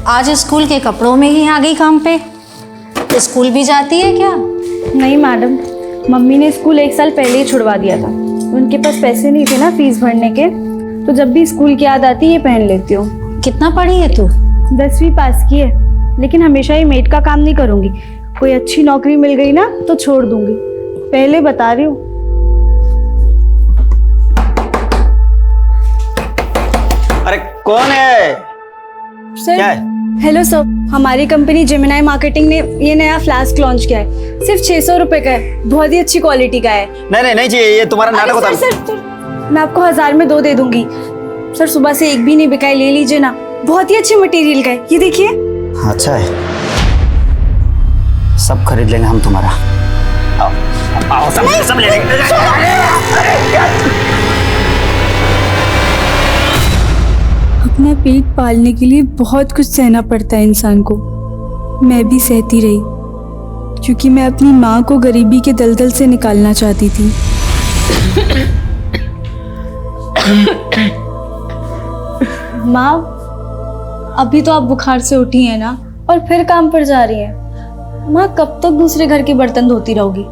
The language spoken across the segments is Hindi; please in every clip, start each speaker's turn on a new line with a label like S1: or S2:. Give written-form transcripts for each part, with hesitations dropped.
S1: आज स्कूल के कपड़ों में ही आ गई काम पे। स्कूल भी जाती है क्या?
S2: नहीं मैडम, मम्मी ने स्कूल 1 साल पहले ही छुड़वा दिया था। उनके पास पैसे नहीं थे ना फीस भरने के, तो जब भी स्कूल की याद आती है ये पहन लेती हूँ।
S1: कितना पढ़ी है तू?
S2: 10वीं पास की है, लेकिन हमेशा ये मेड का काम नहीं करूँगी। कोई अच्छी नौकरी मिल गई ना तो छोड़ दूंगी, पहले बता रही हूँ।
S3: अरे कौन है?
S2: सर,
S3: क्या है?
S2: हेलो सर, हमारी कंपनी जेमिनाई मार्केटिंग ने ये नया फ्लास्क लॉन्च किया है। सिर्फ 600 रुपए का है, बहुत ही अच्छी क्वालिटी का है।
S3: नहीं चाहिए, ये तुम्हारा नाटक होता है।
S2: सर, मैं आपको 1000 में 2 दे दूंगी। सर सुबह से एक भी नहीं बिका है, ले लीजिए ना, बहुत ही अच्छे मटेरियल का है। ये देखिए।
S3: अच्छा है, सब खरीद लेंगे हम तुम्हारा। आओ, आओ सब ले लेंगे।
S2: अपना पेट पालने के लिए बहुत कुछ सहना पड़ता है इंसान को। मैं भी सहती रही, क्योंकि मैं अपनी माँ को गरीबी के दलदल से निकालना चाहती थी। माँ, अभी तो आप बुखार से उठी हैं ना, और फिर काम पर जा रही हैं। माँ, कब तक दूसरे घर के बर्तन धोती रहोगी?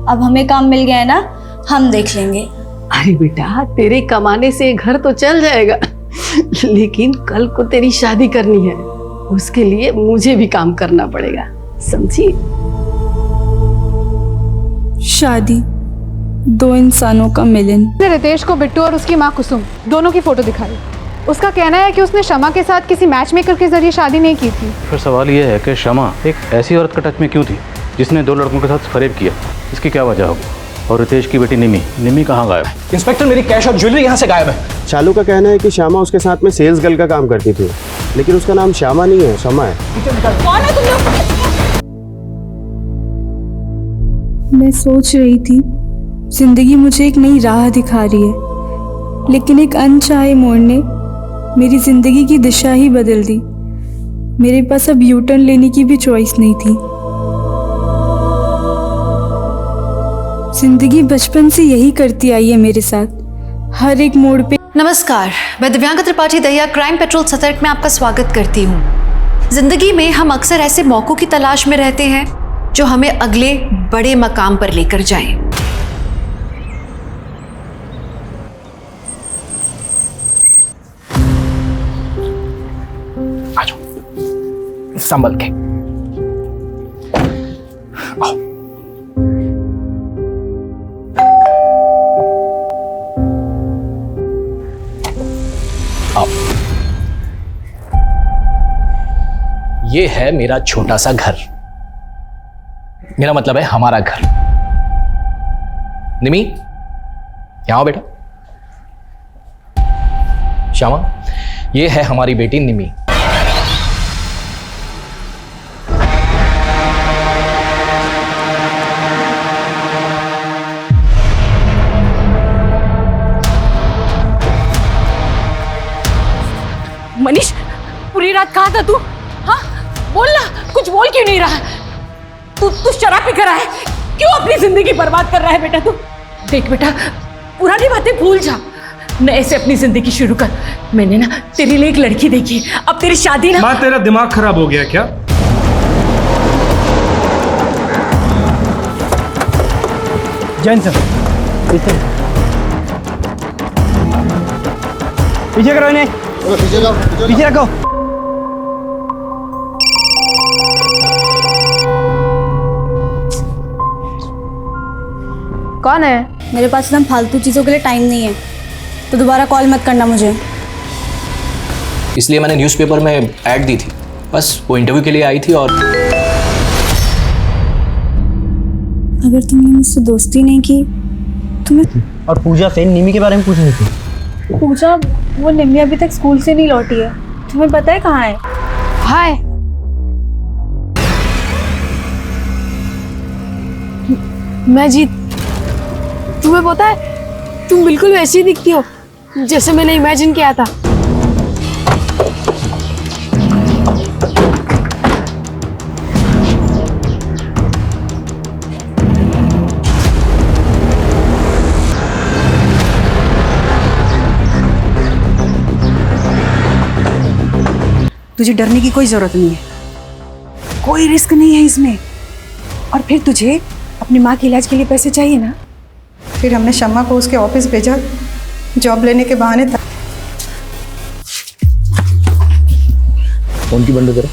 S2: अब हमें काम मिल गया है ना, हम देख लेंगे।
S4: अरे बेटा, तेरे कमाने से घर तो चल जाएगा, लेकिन कल को तेरी शादी करनी है, उसके लिए मुझे भी काम करना पड़ेगा, समझी?
S2: शादी, 2 इंसानों का मिलन।
S5: रितेश को बिट्टू और उसकी माँ कुसुम दोनों की फोटो दिखाई। उसका कहना है कि उसने शमा के साथ किसी मैच मेकर के जरिए शादी नहीं की थी।
S6: फिर सवाल यह है कि शमा एक ऐसी औरत का टच में क्यों थी जिसने 2 लड़कों के साथ फरेब किया? इसकी क्या वजह होगी? और रितेश की बेटी निमी कहाँ गायब?
S7: इंस्पेक्टर, मेरी कैश और ज्वेलरी यहाँ से गायब है।
S8: चालू का कहना है कि श्यामा उसके साथ में सेल्स गर्ल का काम करती थी, लेकिन उसका नाम श्यामा नहीं है, शमा है।
S2: कौन है तुम लोग? मैं सोच रही थी जिंदगी मुझे एक नई राह दिखा रही है, लेकिन एक अनचाहे मोड़ ने मेरी जिंदगी की दिशा ही बदल दी। मेरे पास अब यू टर्न लेने की भी चॉइस नहीं थी। जिंदगी बचपन से यही करती आई है मेरे साथ, हर एक मोड़ पे।
S1: नमस्कार, मैं दिव्यांका त्रिपाठी दहिया क्राइम पेट्रोल सतर्क में आपका स्वागत करती हूँ। जिंदगी में हम अक्सर ऐसे मौकों की तलाश में रहते हैं जो हमें अगले बड़े मकाम पर लेकर जाएं।
S7: आ जाओ, संभल के आओ। आओ, ये है मेरा छोटा सा घर। मेरा मतलब है हमारा घर। निमी, यहाँ आओ बेटा। श्यामा, ये है हमारी बेटी निमी।
S5: मनीष, पूरी रात कहाँ था तू? हाँ, बोल ना, कुछ बोल क्यों नहीं रहा? तू शराब पी कर रहा है, क्यों अपनी जिंदगी बर्बाद कर रहा है बेटा? तू देख बेटा, पुरानी बातें भूल जा, नए से अपनी जिंदगी शुरू कर। मैंने ना तेरे लिए एक लड़की देखी, अब तेरी शादी ना।
S9: माँ, तेरा दिमाग खराब हो गया क्या?
S7: जैन सर, पीछे करो इन्हें, पीछे रखो।
S5: कौन है?
S2: मेरे पास एकदम फालतू चीज़ों के लिए टाइम नहीं है, तो दोबारा कॉल मत करना मुझे।
S7: इसलिए मैंने न्यूज़पेपर में ऐड दी थी, बस वो इंटरव्यू के लिए आई थी। और
S2: अगर तुमने मुझसे दोस्ती नहीं की तो मैं।
S3: और पूजा से निमी के बारे में पूछ रही थी।
S2: पूजा, वो निम्मी अभी तक स्कूल से नहीं लौटी है, तुम्हें पता है कहाँ है?
S5: हाय, मैं जीत। तुम्हें पता है, तुम बिल्कुल वैसी ही दिखती हो जैसे मैंने इमेजिन किया था।
S10: तुझे डरने की कोई जरूरत नहीं है, कोई रिस्क नहीं है इसमें। और फिर तुझे अपनी माँ के इलाज के लिए पैसे चाहिए ना, फिर हमने शम्मा को उसके ऑफिस भेजा जॉब लेने के बहाने तक।
S7: फोन की बंद करो।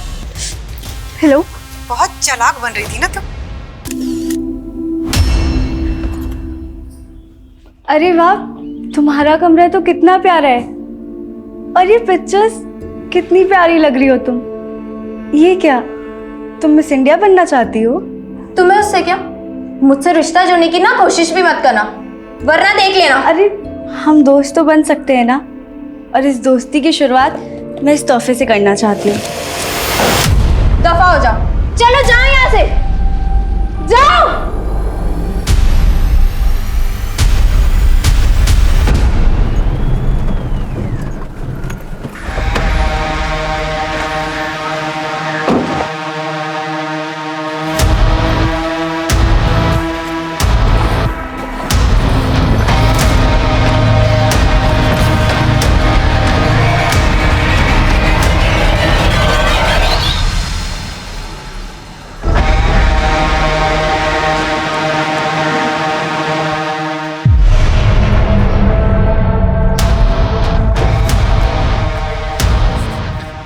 S10: हेलो, बहुत चालाक बन रही थी ना तुम।
S2: अरे वाह, तुम्हारा कमरा तो कितना प्यारा है। और ये पिक्चर्स कितनी प्यारी लग रही हो तुम। ये क्या, तुम मिस इंडिया बनना चाहती हो?
S11: तुम्हें उससे क्या? मुझसे रिश्ता जोड़ने की ना कोशिश भी मत करना, वरना देख लेना।
S2: अरे हम दोस्त तो बन सकते हैं ना, और इस दोस्ती की शुरुआत मैं इस तोहफे से करना चाहती हूँ।
S11: दफा हो जाओ, चलो जाओ यहाँ से, जाओ।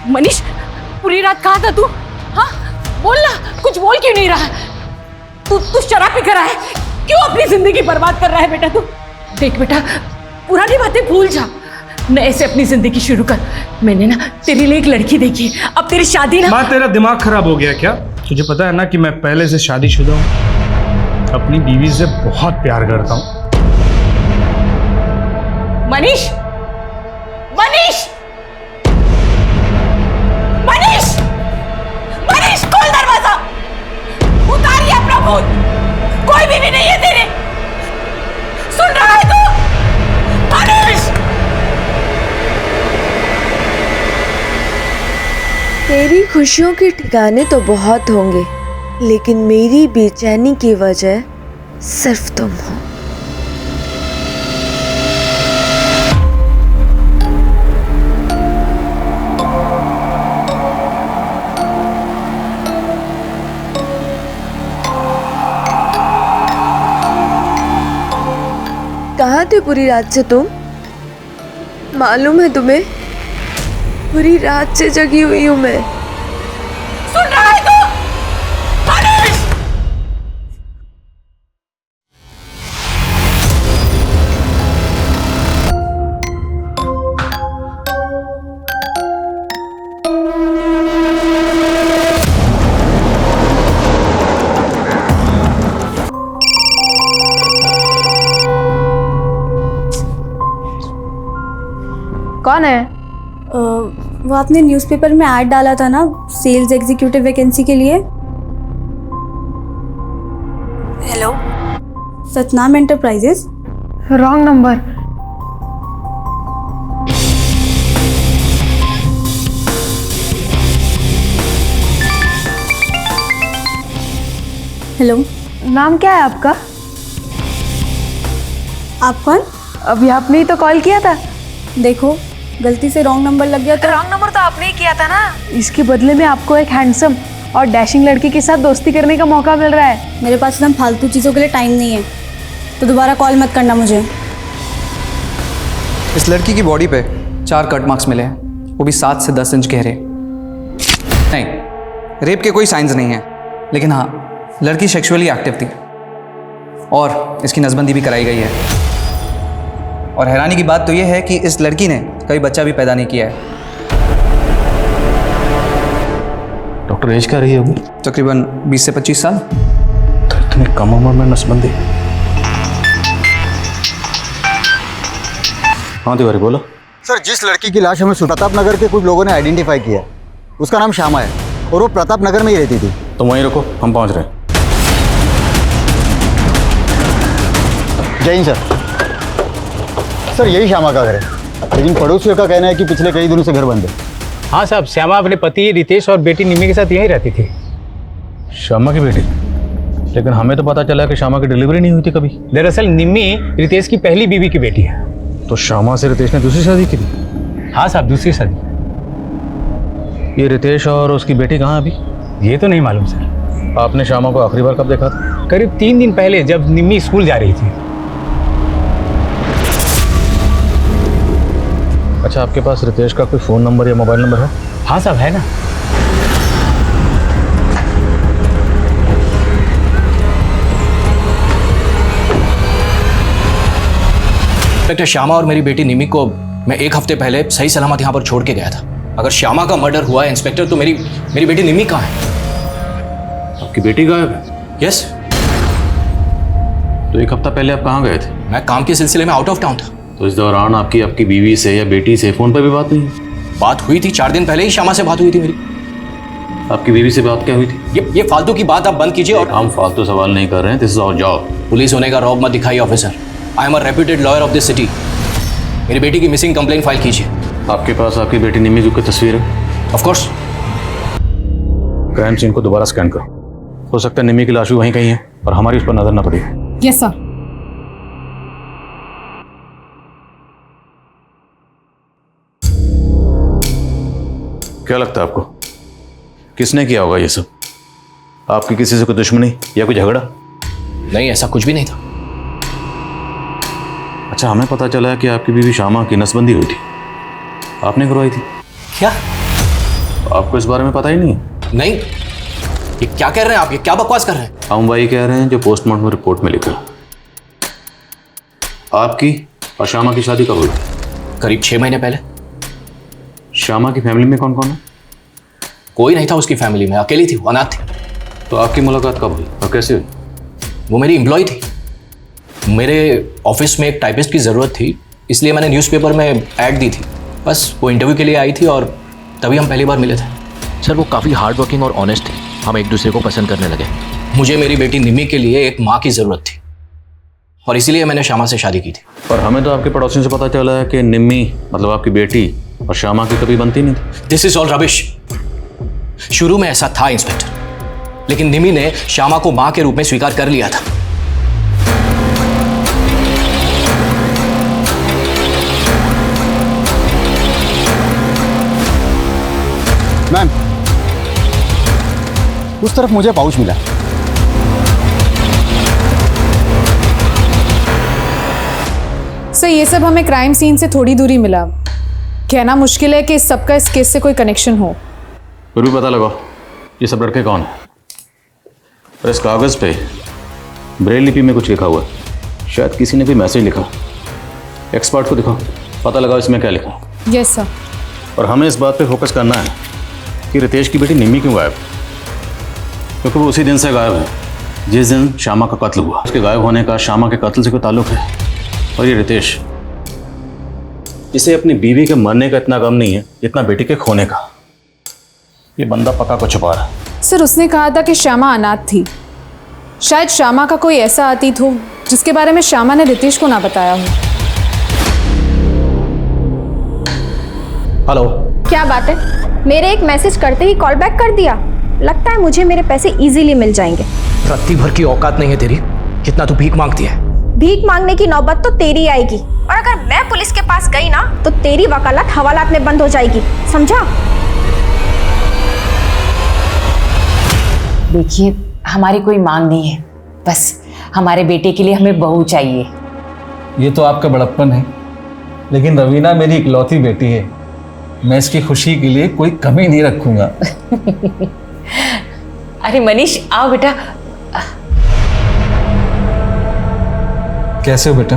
S5: मनीष, पूरी रात कहाँ था तू? हाँ, बोल ना, कुछ बोल क्यों नहीं रहा? तू शराब पी कर है, क्यों अपनी जिंदगी बर्बाद कर रहा है बेटा तू? देख बेटा, पुरानी बातें भूल जा, नए से अपनी जिंदगी शुरू कर। मैंने ना तेरे लिए एक लड़की देखी, अब तेरी शादी ना।
S9: माँ, तेरा दिमाग खराब हो गया क्या? तुझे पता है ना कि मैं पहले से शादीशुदा हूँ, अपनी बीवी से बहुत प्यार करता हूँ।
S5: मनीष, मनीष, मनीष, मनीष, खोल दरवाजा, उतारिए अपना भूत, कोई बीवी नहीं है तेरे, सुन रहा है तू? मनीष!
S12: तेरी खुशियों के ठिकाने तो बहुत होंगे, लेकिन मेरी बेचैनी की वजह सिर्फ तुम हो। कहाँ थे पूरी रात से तुम? मालूम है तुम्हें, पूरी रात से जगी हुई हूँ मैं।
S5: सुन रहा है तू? मनीष!
S11: कौन है?
S2: वो आपने न्यूज़पेपर में ऐड डाला था ना, सेल्स एग्जीक्यूटिव वैकेंसी के लिए। Hello, Satnam enterprises.
S11: Wrong number.
S2: Hello,
S11: नाम क्या है आपका?
S2: आप कौन?
S11: अभी आपने ही तो कॉल किया था।
S2: देखो, गलती से रॉन्ग नंबर लग गया तो।
S11: रॉन्ग नंबर तो आपने ही किया था ना। इसके बदले में आपको एक हैंडसम और डैशिंग लड़की के साथ दोस्ती करने का मौका मिल रहा है।
S2: मेरे पास एकदम फालतू चीज़ों के लिए टाइम नहीं है, तो दोबारा कॉल मत करना मुझे।
S13: इस लड़की की बॉडी पे 4 कट मार्क्स मिले हैं, वो भी 7 से 10 इंच गहरे। नहीं, रेप के कोई साइंस नहीं है, लेकिन हाँ, लड़की सेक्सुअली एक्टिव थी और इसकी नसबंदी भी कराई गई है। और हैरानी की बात तो यह है कि इस लड़की ने कभी बच्चा भी पैदा नहीं किया है।
S6: डॉक्टर, एज क्या रही होगी?
S13: तकरीबन 20 से 25 साल।
S6: तो इतनी कम उम्र में नसबंदी? हाँ तिवारी, बोलो।
S14: सर, जिस लड़की की लाश हमें प्रताप नगर के कुछ लोगों ने आइडेंटिफाई किया, उसका नाम श्यामा है और वो प्रताप नगर में ही रहती थी।
S6: तो वहीं रुको, हम पहुंच रहे हैं।
S14: जय हिंद सर। सर, यही श्यामा का घर है, लेकिन पड़ोसियों का कहना है कि पिछले कई दिनों से घर बंद है।
S3: हाँ साहब, श्यामा अपने पति रितेश और बेटी निम्मी के साथ यहीं रहती थी।
S6: श्यामा की बेटी? लेकिन हमें तो पता चला कि श्यामा की डिलीवरी नहीं हुई थी कभी।
S3: दरअसल निम्मी रितेश की पहली बीवी की बेटी है।
S6: तो श्यामा से रितेश ने दूसरी शादी की थी?
S3: हाँ साहब, दूसरी शादी।
S6: ये रितेश और उसकी बेटी कहाँ है अभी?
S9: ये तो नहीं मालूम सर।
S6: आपने श्यामा को आखिरी बार कब देखा था?
S9: करीब 3 दिन पहले जब निम्मी स्कूल जा रही थी।
S6: अच्छा, आपके पास रितेश का कोई फ़ोन नंबर या मोबाइल नंबर है?
S9: हाँ साहब, है ना।
S7: इंस्पेक्टर, श्यामा और मेरी बेटी निमी को मैं 1 हफ्ते पहले सही सलामत यहाँ पर छोड़ के गया था। अगर श्यामा का मर्डर हुआ है इंस्पेक्टर, तो मेरी बेटी निमी कहाँ है?
S6: आपकी बेटी गायब है?
S7: यस।
S6: तो 1 हफ्ता पहले आप कहाँ गए थे?
S7: मैं काम के सिलसिले में आउट ऑफ टाउन था।
S6: तो इस दौरान आपकी बीवी से या बेटी से फ़ोन पर भी बात नहीं?
S7: बात हुई थी, 4 दिन पहले ही श्यामा से बात हुई थी मेरी।
S6: आपकी बीवी से बात क्या हुई थी?
S7: ये फालतू की बात आप बंद कीजिए। और
S6: हम फालतू सवाल नहीं कर रहे हैं, this is our job.
S7: Police होने का रौब मत दिखाइए officer. I am a reputed lawyer of this city. मेरी बेटी की मिसिंग कंप्लेन फाइल कीजिए।
S6: आपके पास आपकी बेटी निमी की तस्वीर है?
S7: Of course.
S6: क्राइम सीन को दोबारा स्कैन करो। हो सकता है निमी की लाश भी वहीं कहीं है और हमारी उस पर नजर ना पड़ी।
S5: Yes sir.
S6: क्या लगता है आपको किसने किया होगा ये सब? आपकी किसी से कोई दुश्मनी या कोई झगड़ा?
S7: नहीं, ऐसा कुछ भी नहीं था।
S6: अच्छा, हमें पता चला है कि आपकी बीवी श्यामा की नसबंदी हुई थी, आपने करवाई थी।
S7: क्या
S6: आपको इस बारे में पता ही नहीं?
S7: नहीं। ये क्या कह रहे हैं आप? ये क्या बकवास कर रहे हैं?
S6: हम वही कह रहे हैं जो पोस्टमार्टम रिपोर्ट में लिखा। आपकी और श्यामा की शादी कब हुई?
S7: करीब 6 महीने पहले।
S6: श्यामा की फैमिली में कौन कौन है?
S7: कोई नहीं था उसकी फैमिली में, अकेली थी, वो अनाथ थी।
S6: तो आपकी मुलाकात कब हुई और कैसे हुई?
S7: वो मेरी एम्प्लॉय थी। मेरे ऑफिस में एक टाइपिस्ट की ज़रूरत थी, इसलिए मैंने न्यूज़पेपर में ऐड दी थी। बस वो इंटरव्यू के लिए आई थी और तभी हम पहली बार मिले थे।
S15: सर, वो काफ़ी हार्ड वर्किंग और ऑनेस्ट थी। हम एक दूसरे को पसंद करने लगे।
S7: मुझे मेरी बेटी निमी के लिए एक माँ की ज़रूरत थी और इसीलिए मैंने श्यामा से शादी की थी।
S6: और हमें तो आपके पड़ोसियों से पता चला है कि निम्मी मतलब आपकी बेटी और श्यामा की कभी बनती नहीं थी।
S7: This is all rubbish. शुरू में ऐसा था इंस्पेक्टर, लेकिन निमी ने श्यामा को मां के रूप में स्वीकार कर लिया था।
S14: मैम, उस तरफ मुझे पाउच मिला।
S11: सर, ये सब हमें क्राइम सीन से थोड़ी दूरी मिला। कहना मुश्किल है कि इस सबका इस केस से कोई कनेक्शन हो।
S6: फिर भी पता लगाओ ये सब लड़के कौन है। और इस कागज़ पे ब्रेल लिपि में कुछ लिखा हुआ है, शायद किसी ने भी मैसेज लिखा। एक्सपर्ट को दिखाओ, पता लगाओ इसमें क्या लिखा।
S11: Yes sir.
S6: और हमें इस बात पे फोकस करना है कि रितेश की बेटी निम्मी क्यों गायब, क्योंकि वो उसी दिन से गायब है जिस दिन श्यामा का कत्ल हुआ। उसके गायब होने का श्यामा के कत्ल से कोई ताल्लुक है। और ये रितेश, इसे अपनी बीवी के मरने का इतना गम नहीं है जितना बेटी के खोने का। ये बंदा पक्का को छुपा रहा है।
S11: सर, उसने कहा था कि श्यामा अनाथ थी। शायद श्यामा का कोई ऐसा अतीत हो जिसके बारे में श्यामा ने रितेश को ना बताया हो।
S7: हेलो।
S16: क्या बात है, मेरे एक मैसेज करते ही कॉल बैक कर दिया। लगता है मुझे मेरे पैसे इजीली मिल जाएंगे।
S7: रत्ती भर की औकात नहीं है तेरी, कितना तू भीख मांगती है।
S16: भीख मांगने की नौबत तो तेरी आएगी, और अगर मैं पुलिस के पास गई ना तो तेरी वकालत हवालात में बंद हो जाएगी, समझा?
S17: देखिए, हमारी कोई मांग नहीं है, बस हमारे बेटे के लिए हमें बहू चाहिए।
S18: ये तो आपका बड़प्पन है, लेकिन रवीना मेरी इकलौती बेटी है। मैं इसकी खुशी के लिए कोई कमी नहीं रखूंगा।
S17: अरे मनीष, आओ बेटा।
S18: कैसे हो बेटा?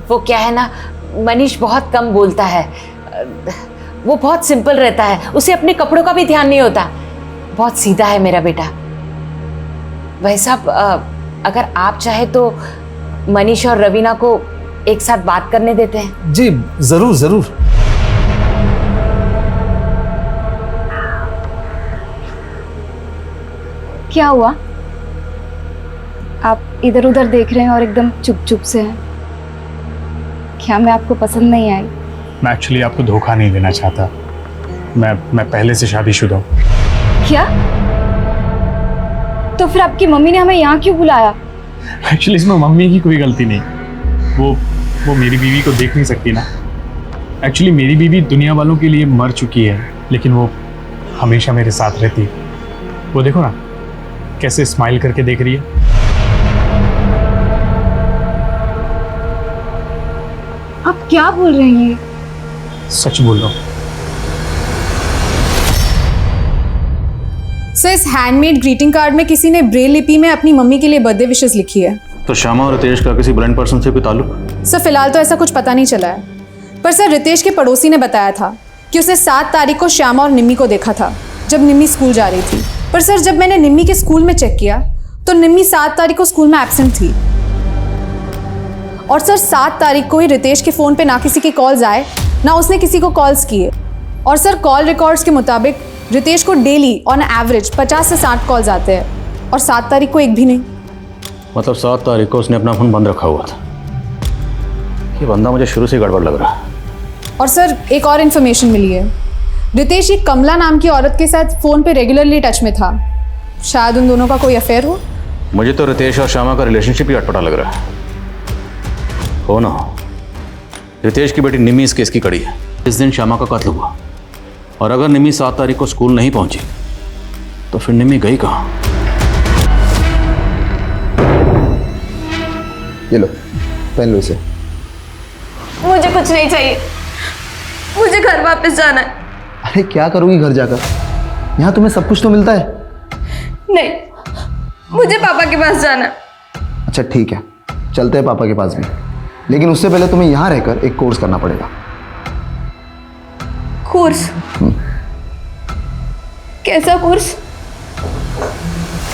S17: वो क्या है ना, मनीष बहुत कम बोलता है। वो बहुत सिंपल रहता है, उसे अपने कपड़ों का भी ध्यान नहीं होता। बहुत सीधा है मेरा बेटा। भाई साहब, अगर आप चाहे तो मनीष और रवीना को एक साथ बात करने देते हैं।
S18: जी जरूर जरूर।
S16: क्या हुआ? आप इधर उधर देख रहे हैं और एकदम चुप चुप से हैं। क्या मैं आपको पसंद नहीं आई?
S9: मैं एक्चुअली आपको धोखा नहीं देना चाहता। मैं पहले से शादीशुदा हूँ।
S16: क्या? तो फिर आपकी मम्मी ने हमें यहाँ क्यों बुलाया?
S9: एक्चुअली इसमें मम्मी की कोई गलती नहीं। वो मेरी बीवी को देख नहीं सकती ना, एक्चुअली मेरी बीवी दुनिया वालों के लिए मर चुकी है, लेकिन वो हमेशा मेरे साथ रहती है। वो देखो ना कैसे स्माइल करके देख रही है।
S11: आप क्या बोल रही हैं?
S9: सच बोल रहा हूँ।
S11: सर, इस हैंडमेड ग्रीटिंग कार्ड में किसी ने ब्रेल लिपि में अपनी मम्मी के लिए बर्थडे विशेस लिखी है।
S6: तो श्यामा और रितेश का किसी ब्लाइंड पर्सन से कोई ताल्लुक?
S11: सर, फिलहाल तो ऐसा कुछ पता नहीं चला है, पर सर रितेश के पड़ोसी ने बताया था कि उसने 7 तारीख को श्यामा और निम्मी को देखा था जब निम्मी स्कूल जा रही थी। पर सर, जब मैंने निम्मी के स्कूल में चेक किया तो निम्मी 7 तारीख को स्कूल में एब्सेंट थी। और सर 7 तारीख को ही रितेश के फ़ोन पे ना किसी के कॉल्स आए, ना उसने किसी को कॉल्स किए। और सर कॉल रिकॉर्ड्स के मुताबिक रितेश को डेली ऑन एवरेज 50 से 60 कॉल्स आते हैं, और 7 तारीख को एक भी नहीं।
S6: मतलब 7 तारीख को उसने अपना फोन बंद रखा हुआ था। ये बंदा मुझे शुरू से गड़बड़ लग रहा है।
S11: और सर एक और इन्फॉर्मेशन मिली है, रितेश एक कमला नाम की औरत के साथ फ़ोन पे रेगुलरली टच में था। शायद उन दोनों का कोई अफेयर हो।
S6: मुझे तो रितेश और श्यामा का रिलेशनशिप ही अटपटा लग रहा है। हो ना, रितेश की बेटी निम्मी इस केस की कड़ी है। इस दिन श्यामा का कत्ल हुआ, और अगर निम्मी 7 तारीख को स्कूल नहीं पहुंची तो फिर निम्मी गई कहाँ?
S14: ये लो, पहन लो इसे।
S16: मुझे कुछ नहीं चाहिए, मुझे घर वापस जाना है।
S14: अरे क्या करोगी घर जाकर? यहाँ तुम्हें सब कुछ तो मिलता है।
S16: नहीं, मुझे पापा के पास जाना है।
S14: अच्छा ठीक है, चलते हैं पापा के पास भी, लेकिन उससे पहले तुम्हें यहाँ रहकर एक कोर्स करना पड़ेगा।
S16: कोर्स? कैसा कोर्स?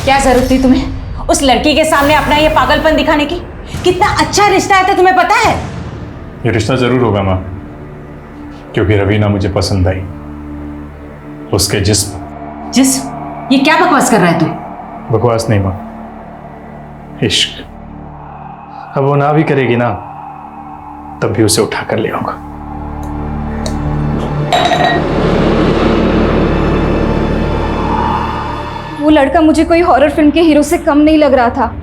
S17: क्या जरूरत थी तुम्हें उस लड़की के सामने अपना ये पागलपन दिखाने की? कितना अच्छा रिश्ता है, तो तुम्हें पता है?
S9: ये रिश्ता जरूर होगा माँ, क्योंकि रवीना मुझे पसंद आई। उसके जिस्म।
S17: ये क्या बकवास कर रहा है तू?
S9: बकवास नहीं माँ, इश्क। अब वो ना भी करेगी ना, तब भी उसे उठा कर ले आऊंगा।
S16: वो लड़का मुझे कोई हॉरर फिल्म के हीरो से कम नहीं लग रहा था।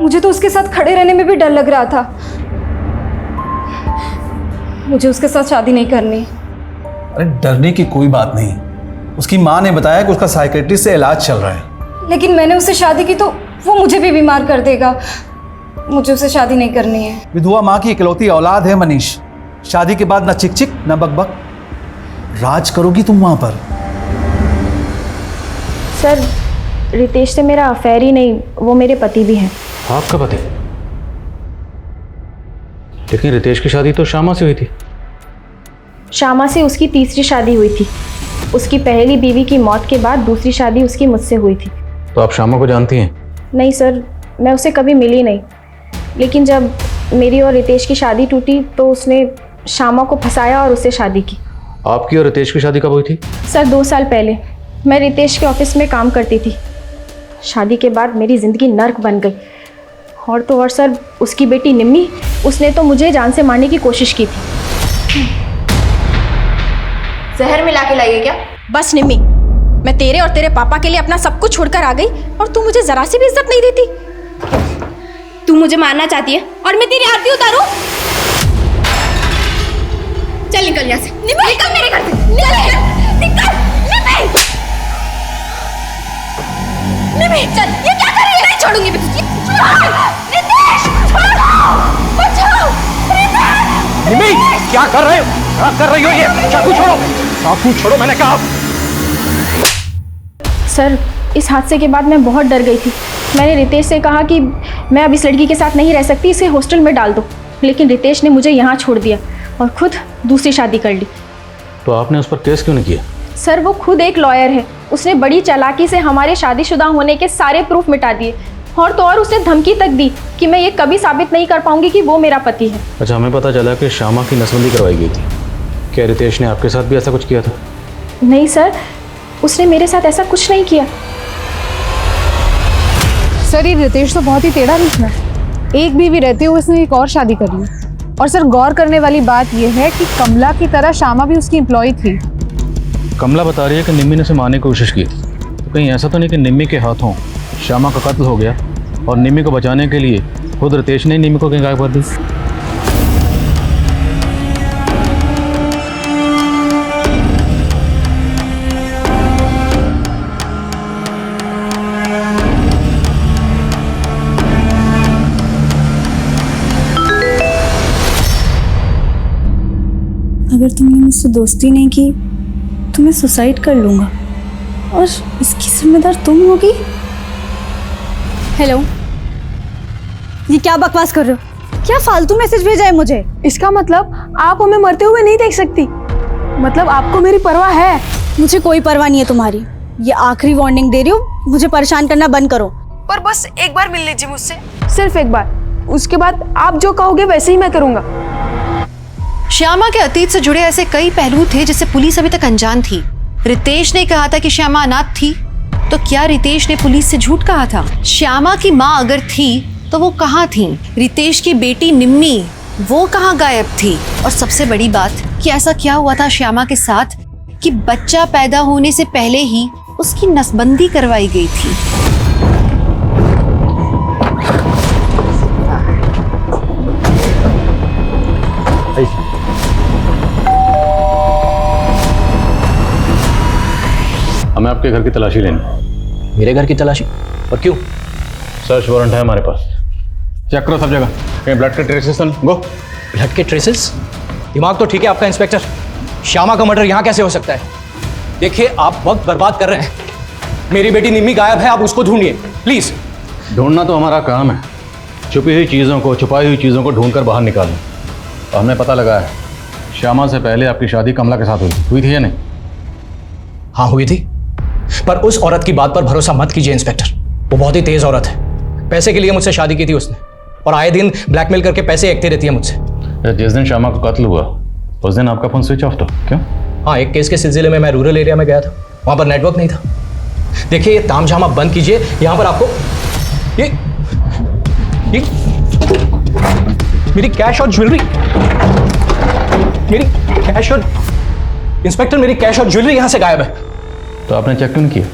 S16: मुझे तो उसके साथ खड़े रहने में भी डर लग रहा था। मुझे उसके साथ शादी नहीं करनी।
S18: अरे डरने की कोई बात नहीं, उसकी माँ ने बताया कि उसका साइकेट्रिस्ट से इलाज चल रहा है।
S16: लेकिन मैंने उससे शादी की तो वो मुझे भी बीमार कर देगा। मुझे उससे शादी नहीं करनी है।
S18: विधवा माँ की इकलौती औलाद है मनीष। शादी के बाद ना चिक चिक ना बकबक, राज करोगी तुम वहां पर।
S16: सर, रितेश से मेरा अफेयर ही नहीं, वो मेरे पति भी हैं।
S6: आपका पति? लेकिन रितेश की शादी तो श्यामा से हुई थी।
S16: श्यामा से उसकी तीसरी शादी हुई थी। उसकी पहली बीवी की मौत के बाद दूसरी शादी उसकी मुझसे हुई थी।
S6: तो आप श्यामा को जानती हैं?
S16: नहीं सर, मैं उसे कभी मिली नहीं। लेकिन जब मेरी और रितेश की शादी टूटी तो उसने श्यामा को फंसाया और उससे शादी की।
S6: आपकी और रितेश की शादी कब हुई थी?
S16: सर 2 साल पहले। मैं रितेश के ऑफिस में काम करती थी। शादी के बाद मेरी ज़िंदगी नर्क बन गई। और तो और सर, उसकी बेटी निम्मी, उसने तो मुझे जान से मारने की कोशिश की थी।
S19: जहर मिला के लाइए क्या?
S16: बस निम्मी, मैं तेरे और तेरे पापा के लिए अपना सब कुछ छोड़कर आ गई और तू मुझे जरा सी भी इज्जत नहीं देती।
S19: तू मुझे मारना चाहती है और मैं तेरी आरती उतारूं? चल निकल यहाँ से, निकल मेरे घर से, निकल। निम्मी, चल, ये क्या कर रही है? नहीं छोड़ूंगी मैं तुझे। रितेश, छोड़ो, बचाओ, रितेश।
S3: निम्मी, क्या कर रहे हो? क्या कर रही हो ये? चाकू छोड़ो, चाकू छोड़ो, मैंने कहा।
S16: सर, इस हादसे के बाद मैं बहुत डर गई थी। मैंने रितेश से कहा कि मैं अब इस लड़की के साथ नहीं रह सकती, इसे हॉस्टल में डाल दो। लेकिन रितेश ने मुझे यहाँ छोड़ दिया और खुद दूसरी शादी कर ली।
S6: तो आपने उस पर केस क्यों नहीं किया?
S16: सर, वो खुद एक लॉयर है। उसने बड़ी चालाकी से हमारे शादीशुदा होने के सारे प्रूफ मिटा दिए। और तो और उसने धमकी तक दी कि मैं ये कभी साबित नहीं कर पाऊंगी कि वो मेरा पति है।
S6: अच्छा, हमें पता चला कि श्यामा की नसबंदी करवाई गई थी। क्या रितेश ने आपके साथ भी ऐसा कुछ किया था?
S16: नहीं सर, उसने मेरे साथ ऐसा कुछ नहीं किया।
S11: सर, ये रितेश तो बहुत ही टेढ़ा निकला। एक बीवी रहते हुए उसने एक और शादी कर ली। और सर, गौर करने वाली बात यह है कि कमला की तरह श्यामा भी उसकी एम्प्लॉय थी।
S6: कमला बता रही है कि निम्मी ने उसे मारने की कोशिश की थी। तो कहीं ऐसा तो नहीं कि निम्मी के हाथों श्यामा का कत्ल हो गया और निम्मी को बचाने के लिए खुद रितेश ने निम्मी को कहीं गायब कर दी?
S2: अगर तुमने मुझसे दोस्ती नहीं की तो मैं सुसाइड कर लूँगा और इसकी जिम्मेदार तुम होगी।
S11: हेलो, ये क्या बकवास कर रहे हो? क्या फालतू मैसेज भेजा है मुझे?
S16: इसका मतलब आप हमें मरते हुए नहीं देख सकती? मतलब आपको मेरी परवाह है?
S11: मुझे कोई परवाह नहीं है तुम्हारी। ये आखिरी वार्निंग दे रही हूँ, मुझे परेशान करना बंद करो।
S16: पर बस एक बार मिल लीजिए मुझसे, सिर्फ एक बार। उसके बाद आप जो कहोगे वैसे ही मैं करूँगा।
S1: श्यामा के अतीत से जुड़े ऐसे कई पहलू थे जिससे पुलिस अभी तक अनजान थी। रितेश ने कहा था कि श्यामा अनाथ थी, तो क्या रितेश ने पुलिस से झूठ कहा था? श्यामा की माँ अगर थी तो वो कहाँ थी? रितेश की बेटी निम्मी वो कहाँ गायब थी? और सबसे बड़ी बात कि ऐसा क्या हुआ था श्यामा के साथ कि बच्चा पैदा होने से पहले ही उसकी नसबंदी करवाई गई थी।
S6: हमें आपके घर की तलाशी लेनी।
S7: मेरे घर की तलाशी? और क्यों?
S6: सर्च वारंट है हमारे पास। चेक करो सब जगह, कहीं ब्लड के ट्रेसेस गो।
S7: ब्लड के ट्रेसेस? दिमाग तो ठीक है आपका इंस्पेक्टर। श्यामा का मर्डर यहाँ कैसे हो सकता है? देखिए, आप वक्त बर्बाद कर रहे हैं। मेरी बेटी निम्मी गायब है, आप उसको ढूंढिए प्लीज।
S6: ढूंढना तो हमारा काम है। छुपी हुई चीज़ों को, छुपाई हुई चीज़ों को ढूंढकर बाहर निकालना। और हमें पता लगा है श्यामा से पहले आपकी शादी कमला के साथ हुई थी या नहीं?
S7: हाँ हुई थी, पर उस औरत की बात पर भरोसा मत कीजिए इंस्पेक्टर। वो बहुत ही तेज औरत है। पैसे के लिए मुझसे शादी की थी उसने, और आए दिन ब्लैकमेल करके पैसे एकती रहती है मुझसे।
S6: जिस दिन श्यामा का कत्ल हुआ उस दिन आपका फोन स्विच ऑफ था, क्यों?
S7: हाँ, एक केस के सिलसिले में मैं रूरल एरिया में गया था, वहां पर नेटवर्क नहीं था। देखिए, ये तामझाम आप बंद कीजिए। यहाँ पर आपको ये मेरी कैश और ज्वेलरी, मेरी कैश और इंस्पेक्टर मेरी कैश और ज्वेलरी यहाँ से गायब है।
S6: तो आपने चेक क्यों नहीं किया?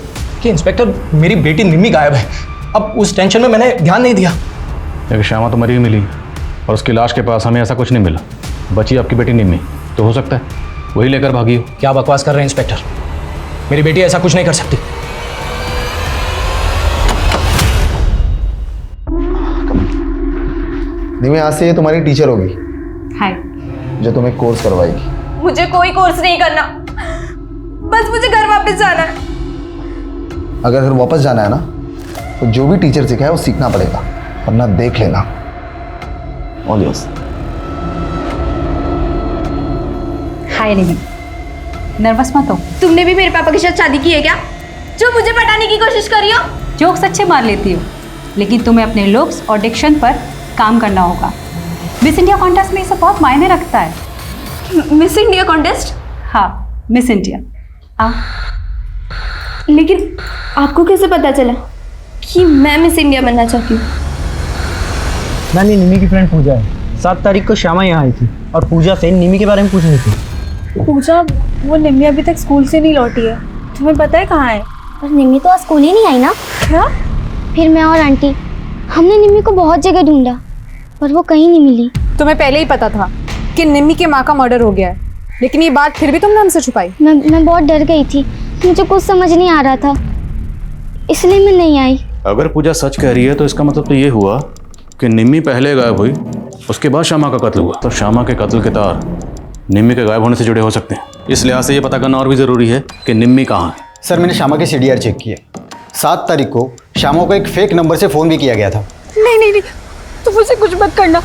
S7: कि इंस्पेक्टर, मेरी बेटी निम्मी गायब है। अब उस टेंशन में मैंने ध्यान नहीं दिया।
S6: लेकिन श्यामा तो मरी मिली और उसकी लाश के पास हमें ऐसा कुछ नहीं मिला। बची आपकी बेटी निम्मी, तो हो सकता है वही लेकर भागी हो।
S7: क्या बकवास कर रहे हैं इंस्पेक्टर? मेरी बेटी ऐसा कुछ नहीं कर सकती।
S14: निम्मी, आज से ये तुम्हारी टीचर होगी।
S16: हाय।
S14: जो तुम्हें कोर्स करवाएगी।
S16: मुझे कोई कोर्स नहीं करना, बस मुझे घर वापस जाना है।
S14: अगर घर वापस जाना है ना, तो जो भी टीचर सिखाए वो सीखना पड़ेगा, वरना देख लेना। All yours.
S5: Hi Nimi, nervous मत हो।
S16: तुमने भी मेरे पापा के साथ शादी की है क्या, जो मुझे पटाने की कोशिश कर रही हो?
S5: जोक्स अच्छे मार लेती हो, लेकिन तुम्हें अपने लुक्स और डिक्शन पर काम करना होगा। मिस इंडिया कॉन्टेस्ट में ये सब बहुत मायने रखता है।
S16: Miss India contest?
S5: हाँ, मिस इंडिया।
S16: लेकिन आपको कैसे पता चला कि मैं मिस इंडिया बनना चाहती हूँ?
S20: मैम, ये निमी की फ्रेंड पूजा है। 7 तारीख को श्यामा यहाँ आई थी और पूजा से निमी के बारे में पूछ रही थी।
S11: पूजा, वो निम्मी अभी तक स्कूल से नहीं लौटी है। तुम्हें पता है कहाँ है?
S21: पर निम्मी तो आज स्कूल ही नहीं आई ना।
S11: क्या?
S21: फिर मैं और आंटी, हमने निम्मी को बहुत जगह ढूंढा पर वो कहीं नहीं मिली।
S11: तुम्हें पहले ही पता था कि निम्मी की माँ का मर्डर हो गया है, लेकिन ये बात फिर भी तुमने हमसे छुपाई।
S21: मैं बहुत डर गई थी, मुझे कुछ समझ नहीं आ रहा था, इसलिए मैं नहीं आई।
S6: अगर पूजा सच कह रही है तो इसका मतलब तो ये हुआ कि निम्मी पहले गायब हुई, उसके बाद श्यामा का कत्ल हुआ। तो श्यामा के कत्ल के तार निम्मी के गायब होने से जुड़े हो सकते हैं। इस लिहाज से ये पता करना और भी ज़रूरी है कि निम्मी कहाँ है।
S14: सर, मैंने श्यामा के CDR चेक किए। 7 तारीख को श्यामा को एक फेक नंबर से फ़ोन भी किया गया था।
S11: नहीं नहीं नहीं, तुम मुझे कुछ मत करना,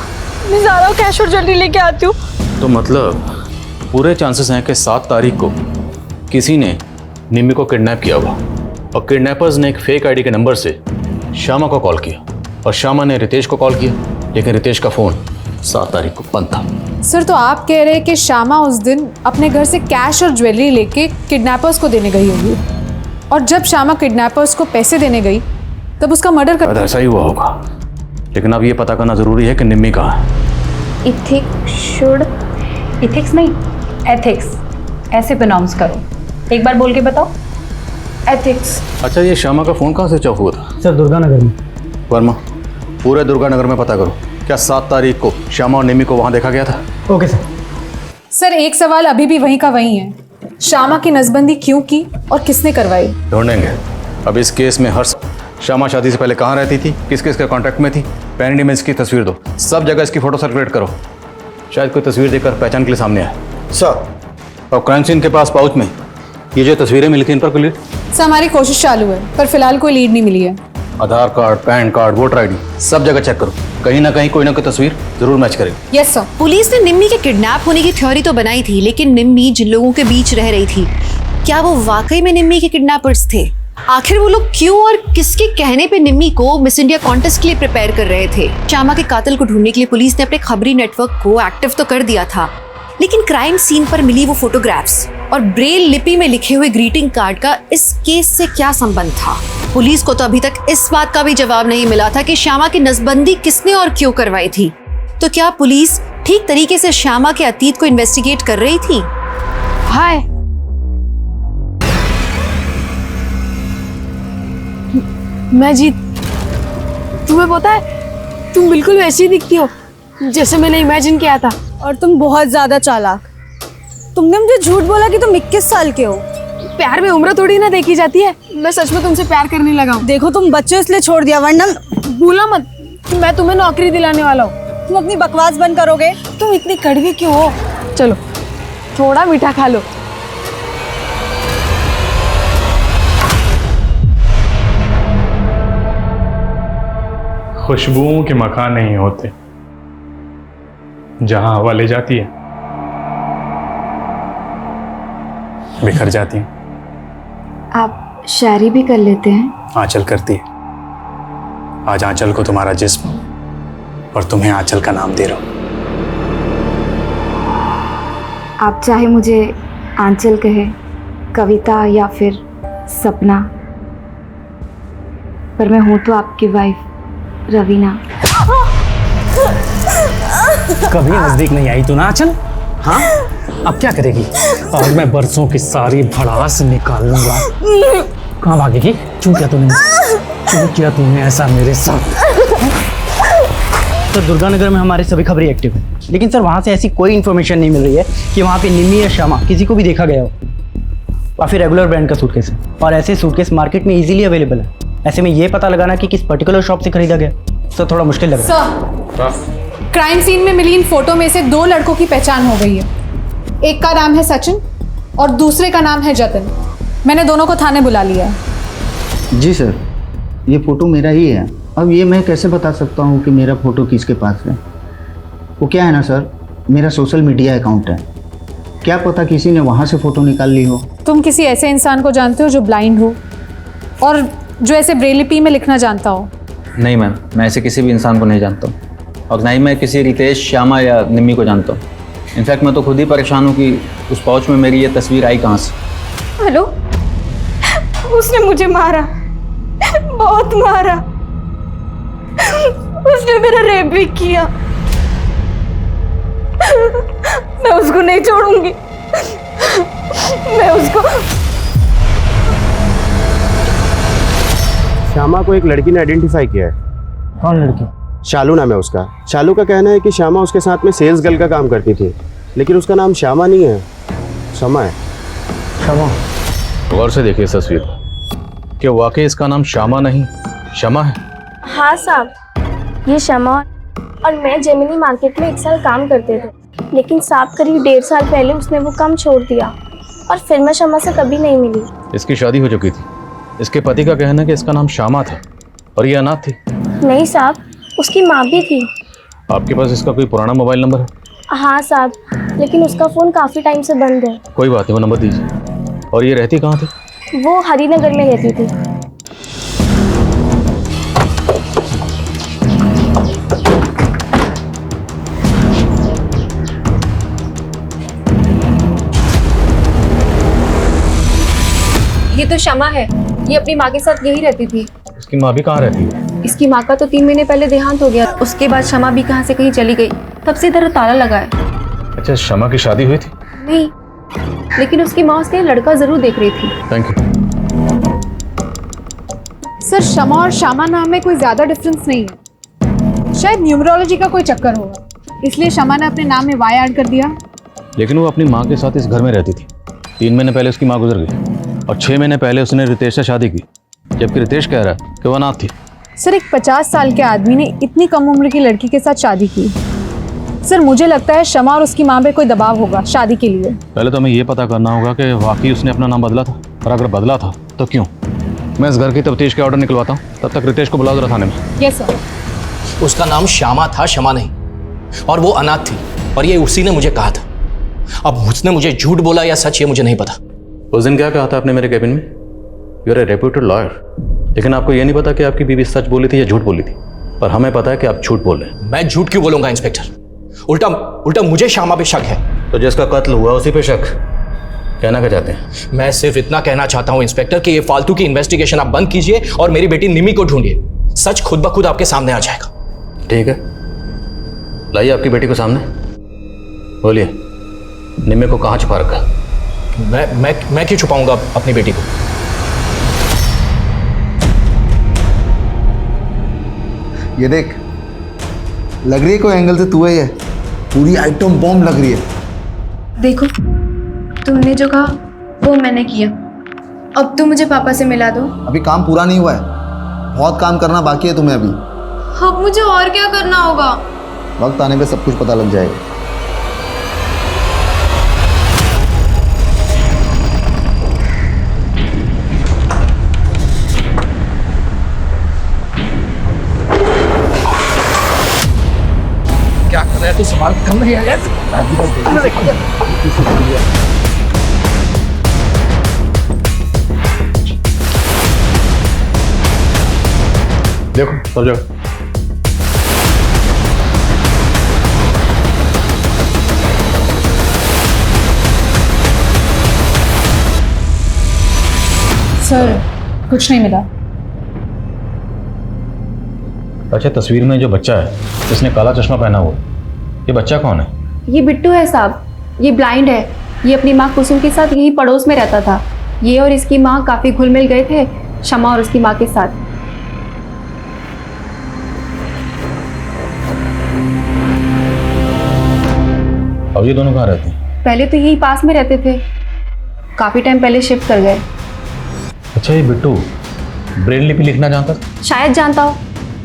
S11: मैं ज़्यादा कैश और ज्वेलरी लेके आती हूँ।
S6: तो मतलब पूरे चांसेस हैं कि 7 तारीख को किसी ने निम्मी को किडनैप किया हुआ, और किडनैपर्स ने एक फेक आईडी के नंबर से श्यामा को कॉल किया, और श्यामा ने रितेश को कॉल किया, लेकिन रितेश का फ़ोन 7 तारीख को बंद था।
S11: सर, तो आप कह रहे हैं कि श्यामा उस दिन अपने घर से कैश और ज्वेलरी लेके किडनैपर्स को देने गई होगी, और जब श्यामा किडनैपर्स को पैसे देने गई तब उसका मर्डर कर।
S6: ऐसा ही हुआ होगा, लेकिन अब ये पता करना ज़रूरी है कि निम्मी कहाँ है।
S5: इथिक्स नहीं, एथिक्स ऐसे प्रोनाउंस करो। एक बार बोल के बताओ।
S16: एथिक्स।
S6: अच्छा, ये श्यामा का फ़ोन कहाँ से स्विच ऑफ हुआ था?
S20: सर, दुर्गानगर में।
S6: वर्मा, पूरे दुर्गानगर में पता करो, क्या 7 तारीख को श्यामा और निम्मी को वहाँ देखा गया था?
S20: Okay sir.
S11: सर, एक सवाल अभी भी वहीं का वहीं है, श्यामा की नसबंदी क्यों की और किसने करवाई?
S6: ढूंढेंगे। अब इस केस में हर श्यामा शादी से पहले कहाँ रहती थी, किस किस के कॉन्टैक्ट में थी, पैन में इसकी तस्वीर दो, सब जगह इसकी फ़ोटो सर्कुलेट करो, शायद कोई तस्वीर देखकर पहचान के लिए सामने आए।
S8: सर।
S6: और क्राइम सीन के पास पाउच में ये जो तस्वीरें मिली थी इन पर कोई लीड?
S11: सर हमारी कोशिश चालू है पर फिलहाल कोई लीड नहीं मिली है।
S6: Aadhaar card, PAN card, voter ID सब जगह चेक करो, कहीं ना कहीं कोई ना कोई तस्वीर जरूर मैच करेगी।
S11: Yes sir.
S1: पुलिस ने निम्मी के किडनैप होने की थ्योरी तो बनाई थी, लेकिन निम्मी जिन लोगों के बीच रह रही थी, क्या वो वाकई में निम्मी के किडनैपर्स थे? आखिर वो लोग क्यों और किसके कहने पे निम्मी को मिस इंडिया कॉन्टेस्ट के लिए प्रिपेयर कर रहे थे? श्यामा के कातिल को ढूंढने के लिए पुलिस ने अपने खबरी नेटवर्क को एक्टिव तो कर दिया था, लेकिन क्राइम सीन पर मिली वो फोटोग्राफ्स और ब्रेल लिपि में लिखे हुए ग्रीटिंग कार्ड का इस केस से क्या संबंध था? पुलिस को तो अभी तक इस बात का भी जवाब नहीं मिला था कि श्यामा की नसबंदी किसने और क्यों करवाई थी। तो क्या पुलिस ठीक तरीके से श्यामा के अतीत को इन्वेस्टिगेट कर रही थी?
S5: हाय, मैं जीत। तुम्हें पता है तुम बिल्कुल वैसी ही दिखती हो जैसे मैंने इमेजिन किया था।
S2: और तुम बहुत ज्यादा चालाक। तुमने मुझे झूठ बोला कि तुम 21 साल के हो।
S5: प्यार में उम्र थोड़ी ना देखी जाती है। मैं सच में तुमसे प्यार करने लगा हूँ।
S2: देखो तुम बच्चे इसलिए छोड़ दिया, वरना
S5: भूला मत कि मैं तुम्हें नौकरी दिलाने वाला हूँ।
S2: तुम अपनी बकवास बंद करोगे?
S5: तुम इतनी कड़वी क्यों हो? चलो थोड़ा मीठा खा लो।
S9: खुशबुओं के मकान नहीं होते, जहां हवा ले जाती है बिखर जाती है।
S21: आप शायरी भी कर लेते हैं?
S9: आंचल करती है। आज आंचल को तुम्हारा जिस्म और तुम्हें आंचल का नाम दे रहा हूं।
S21: आप चाहे मुझे आंचल कहे, कविता या फिर सपना, पर मैं हूं तो आपकी वाइफ रवीना।
S20: कभी नजदीक नहीं आई तू ना आंचल? हाँ, अब क्या करेगी? आज मैं बरसों की सारी भड़ास निकाल लूंगा। कहाँ भागेगी? क्यों किया तूने ऐसा मेरे साथ? तो दुर्गानगर में हमारे सभी खबरें एक्टिव हैं, लेकिन सर वहाँ से ऐसी कोई इन्फॉर्मेशन नहीं मिल रही है कि वहाँ पे निम्मी या श्यामा किसी को भी देखा गया हो। काफ़ी रेगुलर ब्रांड का सूटकेस है और ऐसे सूटकेस मार्केट में इजीली अवेलेबल है। ऐसे में ये पता लगाना कि किस पर्टिकुलर शॉप से खरीदा गया सर थोड़ा मुश्किल लग रहा है।
S11: सर, क्राइम सीन में मिली इन फोटो में से 2 लड़कों की पहचान हो गई है। एक का नाम है सचिन और दूसरे का नाम है जतिन। मैंने दोनों को थाने बुला लिया है।
S14: जी सर, ये फ़ोटो मेरा ही है। अब ये मैं कैसे बता सकता हूँ कि मेरा फ़ोटो किसके पास है? वो क्या है ना सर, मेरा सोशल मीडिया अकाउंट है, क्या पता किसी ने वहाँ से फ़ोटो निकाल ली हो।
S11: तुम किसी ऐसे इंसान को जानते हो जो ब्लाइंड हो और जो ऐसे ब्रेल लिपि में लिखना जानता हो?
S18: नहीं मैम, मैं ऐसे किसी भी इंसान को नहीं जानता हूँ और ना ही मैं किसी रितेश, श्यामा या निम्मी को जानता हूँ। इनफैक्ट मैं तो खुद ही परेशान हूँ कि उस पाउच में मेरी ये तस्वीर आई कहाँ से।
S16: हेलो, उसने मुझे मारा, बहुत मारा। उसने मेरा रेप भी किया। मैं उसको नहीं छोड़ूंगी। मैं उसको।
S8: श्यामा को एक लड़की ने आइडेंटिफाई किया है।
S20: कौन लड़की?
S8: शालू नाम है उसका। शालू का कहना है कि श्यामा उसके साथ में सेल्स गर्ल का काम करती थी, लेकिन उसका नाम श्यामा नहीं है, शमा है।
S20: शमा?
S6: गौर से देखिए इस तस्वीर, क्या वाकई इसका नाम श्यामा नहीं शमा है?
S21: हाँ साहब, ये शमा और मैं जेमिनी मार्केट में 1 साल काम करते थे, लेकिन साहब करीब 1.5 साल पहले उसने वो काम छोड़ दिया और फिर मैं शमा से कभी नहीं मिली।
S6: इसकी शादी हो चुकी थी। इसके पति का कहना है कि इसका नाम श्यामा था और ये अनाथ थी।
S21: नहीं साहब, उसकी माँ भी थी।
S6: आपके पास इसका कोई पुराना मोबाइल नंबर है?
S21: हाँ साहब, लेकिन उसका फ़ोन काफ़ी टाइम से बंद है।
S6: कोई बात नहीं, वो नंबर दीजिए। और ये रहती कहाँ थी?
S21: वो हरिनगर में रहती थी।
S11: ये तो शमा है, ये अपनी माँ के साथ यही रहती थी।
S6: इसकी माँ भी कहाँ रहती है?
S11: इसकी माँ का तो 3 महीने पहले देहांत हो गया। उसके बाद शमा भी कहाँ से कहीं चली गई, तब से इधर ताला लगा है।
S6: अच्छा, शमा की शादी हुई थी?
S11: नहीं, लेकिन उसकी माँ उसके लड़का जरूर देख रही थी।
S6: थैंक यू
S11: सर, शमा और श्यामा नाम में कोई ज्यादा डिफरेंस नहीं है। शायद न्यूमरोलॉजी का कोई चक्कर होगा, इसलिए शमा ने अपने नाम में वाई ऐड कर दिया।
S6: लेकिन वो अपनी माँ के साथ इस घर में रहती थी। 3 महीने पहले उसकी माँ गुजर गई और 6 महीने पहले उसने रितेश से शादी की, जबकि रितेश कह रहा है कि वो अनाथ थी।
S11: सर, एक 50 साल के आदमी ने इतनी कम उम्र की लड़की के साथ शादी की, सर मुझे लगता है शमा और उसकी माँ पे कोई दबाव होगा शादी के लिए।
S6: पहले तो हमें ये पता करना होगा कि वाकई उसने अपना नाम बदला था, और अगर बदला था तो क्यों। मैं इस घर की तफ्तीश के ऑर्डर निकलवाता हूँ, तब तक रितेश को बुला दो थाने में।
S11: Yes sir.
S7: उसका नाम श्यामा था, शमा नहीं, और वो अनाथ थी, और ये उसी ने मुझे कहा था। अब उसने मुझे झूठ बोला या सच, ये मुझे नहीं पता।
S6: उस दिन क्या कहा था आपने मेरे कैबिन में? You are a reputed lawyer, लेकिन आपको ये नहीं पता कि आपकी बीवी सच बोली थी या झूठ बोली थी। पर हमें पता है कि आप झूठ बोल रहे हैं।
S7: मैं झूठ क्यों बोलूंगा इंस्पेक्टर? उल्टा मुझे श्यामा पे शक है।
S6: तो जिसका कत्ल हुआ उसी पे शक, कहना क्या चाहते हैं?
S7: मैं सिर्फ इतना कहना चाहता हूं इंस्पेक्टर कि ये फालतू की इन्वेस्टिगेशन आप बंद कीजिए और मेरी बेटी निमी को ढूंढिए। सच खुद ब खुद आपके सामने आ जाएगा।
S6: ठीक है, लाइए आपकी बेटी को सामने, बोलिए निमी को कहाँ छुपा रखा?
S7: मैं क्यों छुपाऊंगा अपनी बेटी को?
S4: ये देख, लग रही है कोई एंगल से तू ही है। पूरी आइटम बॉम्ब लग रही है।
S21: देखो, तुमने जो कहा वो मैंने किया। अब तुम मुझे पापा से मिला दो।
S4: अभी काम पूरा नहीं हुआ है, बहुत काम करना बाकी है तुम्हें अभी।
S21: अब मुझे और क्या करना होगा?
S4: वक्त आने पे सब कुछ पता लग जाएगा।
S3: क्या कर रहा है तू? सवाल कम नहीं आया।
S6: देखो सब जगह।
S11: सर कुछ नहीं मिला।
S6: अच्छा, तस्वीर में जो बच्चा है जिसने काला चश्मा पहना हुआ, ये बच्चा कौन है?
S16: ये बिट्टू है साहब, ये ब्लाइंड है। ये अपनी माँ कुसुम के साथ यही पड़ोस में रहता था। ये और इसकी माँ काफ़ी घुल मिल गए थे शमा और उसकी माँ के साथ।
S6: अब ये दोनों कहाँ रहते हैं?
S16: पहले तो यही पास में रहते थे, काफ़ी टाइम पहले शिफ्ट कर गए।
S6: अच्छा, ये बिट्टू ब्रेल लिपि लिखना जानता था?
S16: शायद जानता हो,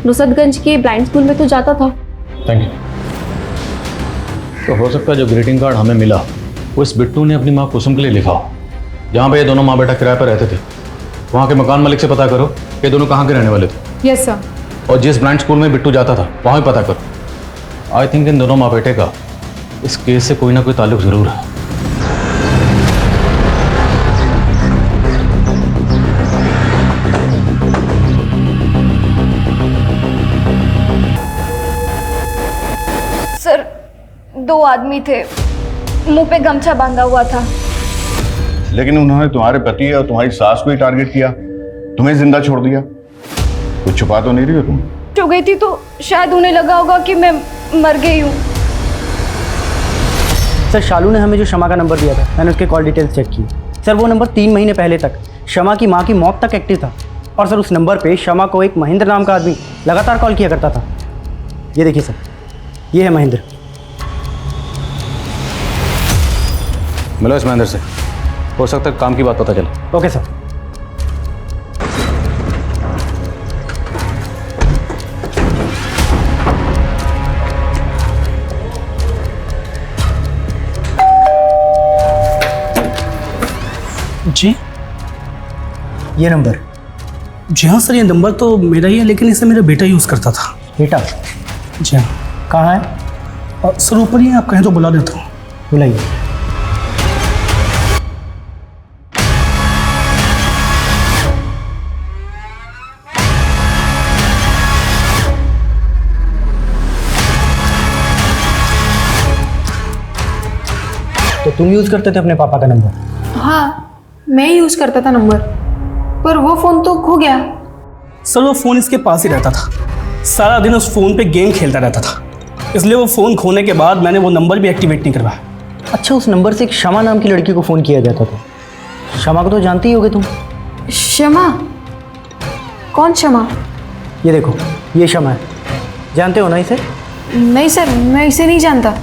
S16: नुसरतगंज के ब्लाइंड स्कूल में तो जाता था।
S6: Thank you. तो हो सकता है जो ग्रीटिंग कार्ड हमें मिला वो इस बिट्टू ने अपनी माँ कुसुम के लिए लिखा हो। जहाँ पे ये दोनों माँ बेटा किराए पर रहते थे, वहाँ के मकान मालिक से पता करो ये दोनों कहाँ के रहने वाले थे।
S11: Yes sir.
S6: और जिस ब्लाइंड स्कूल में बिट्टू जाता था वहाँ भी पता करो। आई थिंक इन दोनों माँ बेटे का इस केस से कोई ना कोई ताल्लुक जरूर है।
S21: सर, 2 आदमी थे, मुंह पे गमछा बांधा हुआ था।
S22: लेकिन उन्होंने तुम्हारे पति और तुम्हारी सास को ही टारगेट किया, तुम्हें जिंदा छोड़ दिया। कुछ छुपा तो नहीं रही हो तुम?
S21: जो गई थी तो शायद उन्हें लगा होगा कि मैं मर गई हूँ।
S20: सर, शालू ने हमें जो शमा का नंबर दिया था, मैंने उसके कॉल डिटेल्स चेक की। सर, वो नंबर 3 महीने पहले तक शमा की माँ की मौत तक एक्टिव था। और सर, उस नंबर पे शमा को एक महेंद्र नाम का आदमी लगातार कॉल किया करता था। ये देखिए सर, ये है महेंद्र।
S6: मिलो इस महेंद्र से, हो सकता है काम की बात पता चले।
S20: Okay sir.
S23: जी,
S20: ये नंबर?
S23: जी हाँ सर, ये नंबर तो मेरा ही है, लेकिन इसे मेरा बेटा यूज़ करता था।
S20: बेटा?
S23: जी हाँ।
S20: कहाँ है?
S23: सर ऊपर ही, आप कहें तो बुला देता हूँ।
S20: बुलाइए। तो तुम यूज़ करते थे अपने पापा का नंबर?
S11: हाँ, मैं यूज़ करता था नंबर, पर वो फ़ोन तो खो गया।
S23: सर वो फ़ोन इसके पास ही रहता था, सारा दिन उस फ़ोन पे गेम खेलता रहता था, इसलिए वो फ़ोन खोने के बाद मैंने वो नंबर भी एक्टिवेट नहीं करवाया।
S20: अच्छा, उस नंबर से एक शमा नाम की लड़की को फ़ोन किया जाता था। शमा को तो जानती ही होगे तुम।
S11: शमा? कौन शमा?
S20: ये देखो, ये शमा है, जानते हो ना इसे?
S11: नहीं सर, मैं इसे नहीं जानता।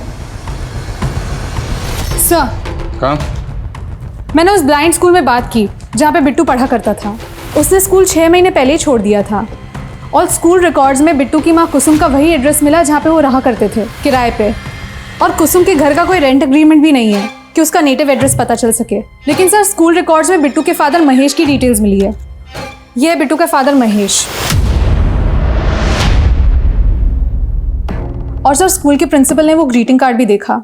S11: सर,
S6: कहाँ?
S11: मैंने उस ब्लाइंड स्कूल में बात की जहाँ पे बिट्टू पढ़ा करता था। उसने स्कूल 6 महीने पहले ही छोड़ दिया था, और स्कूल रिकॉर्ड्स में बिट्टू की माँ कुसुम का वही एड्रेस मिला जहाँ पे वो रहा करते थे, किराए पे। और कुसुम के घर का कोई रेंट एग्रीमेंट भी नहीं है कि उसका नेटिव एड्रेस पता चल सके। लेकिन सर स्कूल रिकॉर्ड्स में बिट्टू के फादर महेश की डिटेल्स मिली है। ये है बिट्टू का फादर महेश। और सर स्कूल के प्रिंसिपल ने वो ग्रीटिंग कार्ड भी देखा।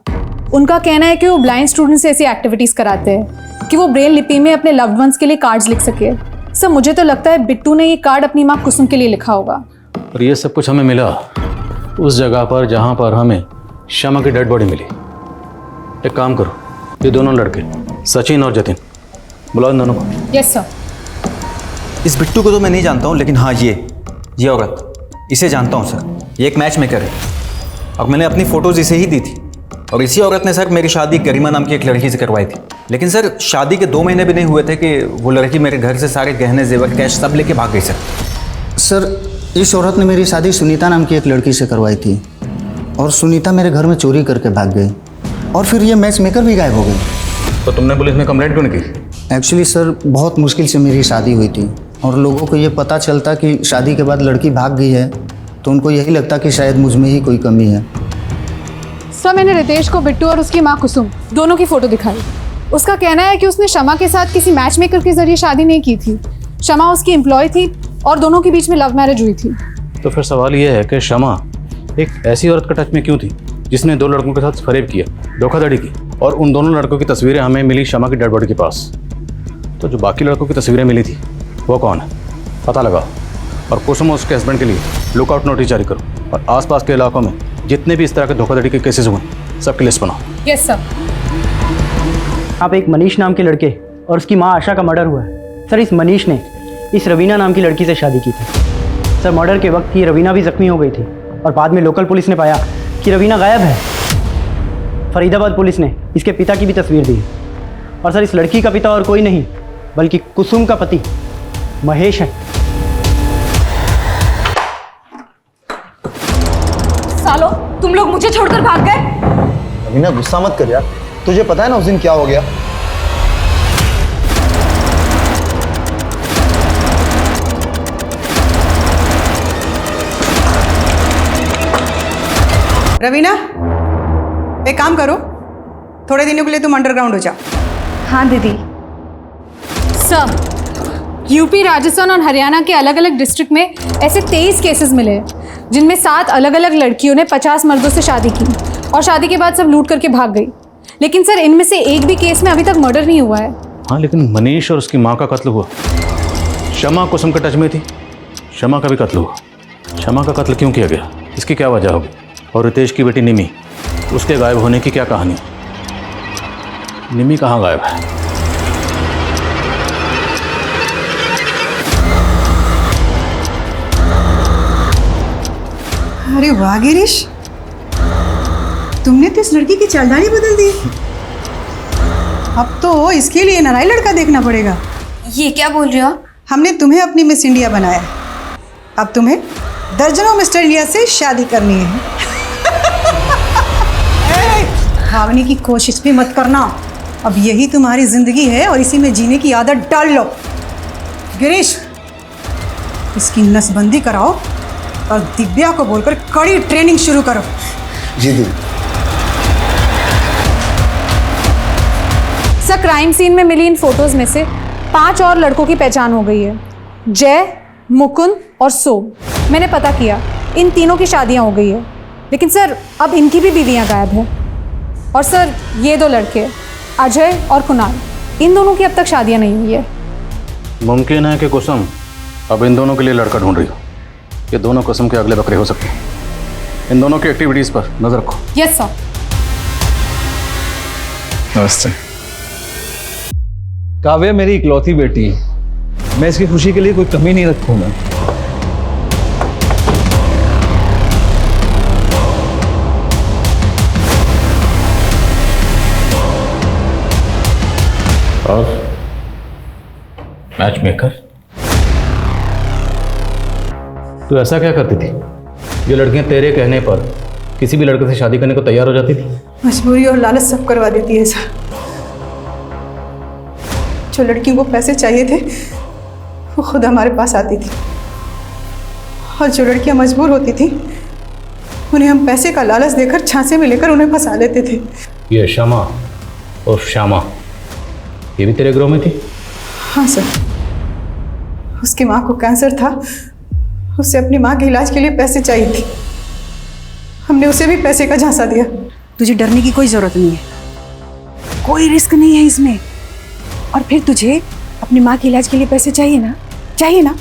S11: उनका कहना है कि वो ब्लाइंड स्टूडेंट्स से ऐसी एक्टिविटीज कराते हैं कि वो ब्रेल लिपि में अपने लव्ड वंस के लिए कार्ड्स लिख सके। सर मुझे तो लगता है बिट्टू ने ये कार्ड अपनी माँ कुसुम के लिए लिखा होगा।
S6: और ये सब कुछ हमें मिला उस जगह पर जहाँ पर हमें श्यामा की डेड बॉडी मिली। एक काम करो, ये दोनों लड़के सचिन और जतिन बुलाओ इन दोनों को।
S11: Yes sir.
S18: इस बिट्टू को तो मैं नहीं जानता हूँ, लेकिन हाँ ये औरत, इसे जानता हूँ सर। ये एक मैच मेकर है और मैंने अपनी फ़ोटोज़ इसे ही दी थी। और इसी औरत ने सर मेरी शादी गरिमा नाम की एक लड़की से करवाई थी। लेकिन सर शादी के 2 महीने भी नहीं हुए थे कि वो लड़की मेरे घर से सारे गहने जेवर कैश सब लेके भाग गई सर।
S14: सर इस औरत ने मेरी शादी सुनीता नाम की एक लड़की से करवाई थी और सुनीता मेरे घर में चोरी करके भाग गई और फिर ये मैच मेकर भी गायब हो गई।
S6: तो तुमने पुलिस में कंप्लेंट क्यों नहीं की?
S14: एक्चुअली सर बहुत मुश्किल से मेरी शादी हुई थी और लोगों को ये पता चलता कि शादी के बाद लड़की भाग गई है तो उनको यही लगता कि शायद मुझ में ही कोई कमी है।
S11: सर मैंने रितेश को बिट्टू और उसकी माँ कुसुम दोनों की फ़ोटो दिखाई। उसका कहना है कि उसने शमा के साथ किसी मैच मेकर के जरिए शादी नहीं की थी। शमा उसकी एम्प्लॉय थी और दोनों के बीच में लव मैरिज हुई थी।
S6: तो फिर सवाल ये है कि शमा एक ऐसी औरत का टच में क्यों थी जिसने 2 लड़कों के साथ फरेब किया, धोखाधड़ी की, और उन दोनों लड़कों की तस्वीरें हमें मिली शमा की डेड बॉडी के पास। तो जो बाकी लड़कों की तस्वीरें मिली थी वो कौन है पता लगाओ और कुसुम और उसके हस्बैंड के लिए लुकआउट नोटिस जारी करो और आसपास के इलाकों में जितने भी इस तरह के धोखाधड़ी के केसेस हुए सबकी लिस्ट बनाओ।
S11: Yes sir.
S20: यहाँ पे एक मनीष नाम के लड़के और उसकी माँ आशा का मर्डर हुआ है। सर इस मनीष ने इस रवीना नाम की लड़की से शादी की थी। सर मर्डर के वक्त ये रवीना भी जख्मी हो गई थी और बाद में लोकल पुलिस ने पाया कि रवीना गायब है। फरीदाबाद पुलिस ने इसके पिता की भी तस्वीर दी और सर इस लड़की का पिता और कोई नहीं बल्कि कुसुम का पति महेश है।
S5: सालो तुम लोग मुझे छोड़कर भाग गए।
S4: रवीना गुस्सा मत कर यार, तुझे पता है ना उस दिन क्या हो गया।
S10: रवीना एक काम करो, थोड़े दिनों के लिए तुम अंडरग्राउंड हो जाओ।
S11: हाँ दीदी। सर यूपी, राजस्थान और हरियाणा के अलग अलग डिस्ट्रिक्ट में ऐसे 23 केसेस मिले हैं जिनमें 7 अलग अलग लड़कियों ने 50 मर्दों से शादी की और शादी के बाद सब लूट करके भाग गई। लेकिन सर इनमें से एक भी केस में अभी तक मर्डर नहीं हुआ है।
S6: हाँ लेकिन मनीष और उसकी माँ का कत्ल हुआ। शमा कुसुम के टच में थी, शमा का भी कत्ल हुआ। शमा का कत्ल क्यों किया गया, इसकी क्या वजह होगी? और रितेश की बेटी निमी, उसके गायब होने की क्या कहानी? निमी कहाँ गायब है?
S10: अरे वाह गिरीश, तुमने तो इस लड़की की चालदानी बदल दी। अब तो इसके लिए नया लड़का देखना पड़ेगा।
S19: ये क्या बोल रहे हो?
S10: हमने तुम्हें अपनी मिस इंडिया बनाया, अब तुम्हें दर्जनों मिस्टर इंडिया से शादी करनी है। भागने की कोशिश भी मत करना, अब यही तुम्हारी जिंदगी है और इसी में जीने की आदत डाल लो। गिरीश इसकी नसबंदी कराओ और दिव्या को बोलकर कड़ी ट्रेनिंग शुरू करो।
S4: जी दी।
S11: सर क्राइम सीन में मिली इन फोटोज में से 5 और लड़कों की पहचान हो गई है, जय, मुकुंद और सोम। मैंने पता किया इन तीनों की शादियां हो गई है, लेकिन सर अब इनकी भी बीवियां गायब हैं। और सर ये 2 लड़के अजय और कुणाल, इन दोनों की अब तक शादियां नहीं हुई है।
S6: मुमकिन है कि कुसुम अब इन दोनों के लिए लड़का ढूंढ रही हो। ये दोनों कुसुम के अगले बकरे हो सकते हैं। इन दोनों की एक्टिविटीज पर नजर रखो।
S11: Yes sir.
S12: नमस्ते। काव्या मेरी इकलौती बेटी है, मैं इसकी खुशी के लिए कोई कमी नहीं रखूंगा।
S6: और मैच मेकर, तू ऐसा क्या करती थी? जो लड़कियां तेरे कहने पर किसी भी लड़के से शादी करने को तैयार हो जाती थी?
S10: मजबूरी और लालच सब करवा देती है सर। जो लड़कियों को पैसे चाहिए थे वो खुद हमारे पास आती थी और जो लड़कियां मजबूर होती थी उन्हें हम पैसे का लालच देकर झांसे में लेकर उन्हें फंसा लेते थे।
S6: ये श्यामा और श्यामा ये भी तेरे ग्रोह में थी?
S10: हाँ सर, उसकी माँ को कैंसर था, उसे अपनी माँ के इलाज के लिए पैसे चाहिए थे। हमने उसे भी पैसे का झांसा दिया।
S5: तुझे डरने की कोई जरूरत नहीं है, कोई रिस्क नहीं है इसमें। और फिर तुझे अपनी माँ के इलाज के लिए पैसे चाहिए ना, चाहिए ना,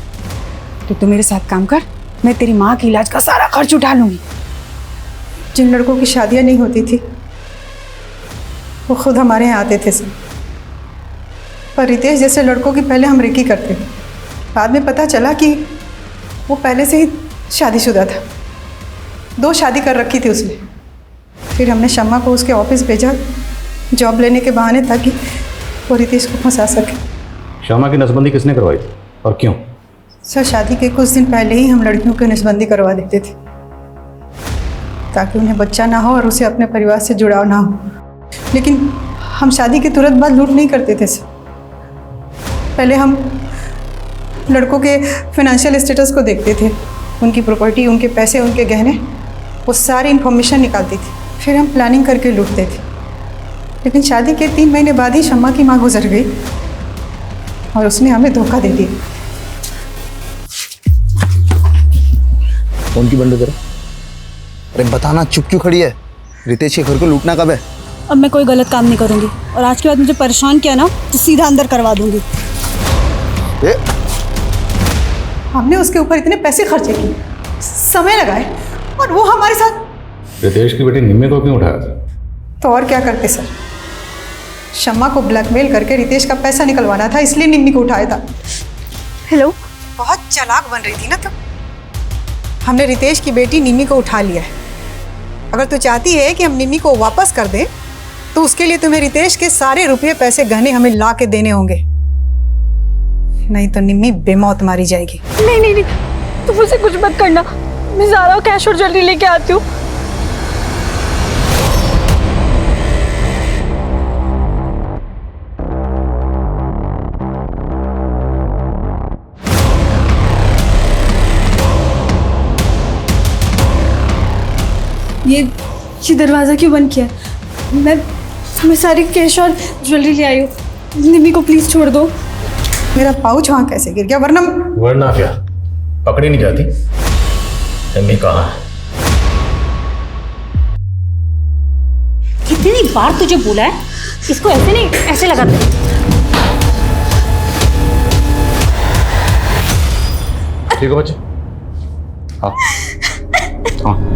S5: तो तू मेरे साथ काम कर, मैं तेरी माँ के इलाज का सारा खर्च उठा लूंगी।
S10: जिन लड़कों की शादियाँ नहीं होती थी वो खुद हमारे यहाँ आते थे सर, पर रितेश जैसे लड़कों की पहले हम रेकी करते थे। बाद में पता चला कि वो पहले से ही शादीशुदा था, 2 शादी कर रखी थी उसने। फिर हमने शम्मा को उसके ऑफिस भेजा जॉब लेने के बहाने ताकि वो रितेश को फंसा सके।
S6: श्यामा की नसबंदी किसने करवाई थी और क्यों?
S10: सर, शादी के कुछ दिन पहले ही हम लड़कियों की नसबंदी करवा देते थे ताकि उन्हें बच्चा ना हो और उसे अपने परिवार से जुड़ाव ना हो। लेकिन हम शादी के तुरंत बाद लूट नहीं करते थे सर। पहले हम लड़कों के फाइनेंशियल स्टेटस को देखते थे, उनकी प्रॉपर्टी, उनके पैसे, उनके गहने, वो सारी इन्फॉर्मेशन निकालती थी। फिर हम प्लानिंग करके लूटते थे। लेकिन शादी के 3 महीने बाद ही शम्मा की माँ गुजर गई और उसने हमें धोखा दे दिया।
S4: कौन की बंद करो? अरे बताना, चुप क्यों खड़ी है? रितेश के घर को लूटना कब है?
S5: अब मैं कोई गलत काम नहीं करूंगी और आज के बाद मुझे परेशान किया ना तो सीधा अंदर करवा दूंगी।
S10: हमने उसके ऊपर इतने पैसे खर्चे किए, समय लगाए, और वो हमारे साथ।
S6: रितेश की बेटी निम्मी को क्यों उठाया था?
S10: तो और क्या करते सर, शम्मा को ब्लैकमेल करके रितेश का पैसा निकलवाना था, इसलिए निम्मी को उठाया था।
S5: हेलो,
S10: बहुत चालाक बन रही थी ना तुम। हमने रितेश की बेटी निम्मी को उठा लिया है। अगर तू चाहती है कि हम निम्मी को वापस कर दें तो उसके लिए तुम्हें रितेश के सारे रुपये, पैसे, गहने हमें ला के देने होंगे, नहीं तो निम्मी बेमौत मारी जाएगी।
S16: नहीं नहीं नहीं, तुम मुझसे कुछ मत करना, मैं ज़ारा कैश और ज्वेलरी लेके आती हूँ।
S2: ये दरवाज़ा क्यों बंद किया? मैं सारी कैश और ज्वेलरी ले आई हूँ। निम्मी को प्लीज़ छोड़ दो।
S10: मेरा पाउच वहाँ कैसे गिर गया?
S6: वरना क्या, पकड़ी नहीं जाती? निम्मी कहाँ है?
S5: कितनी बार तुझे बोला है इसको ऐसे नहीं, ऐसे लगा दे।
S6: ठीक है बच्चे, हाँ हाँ।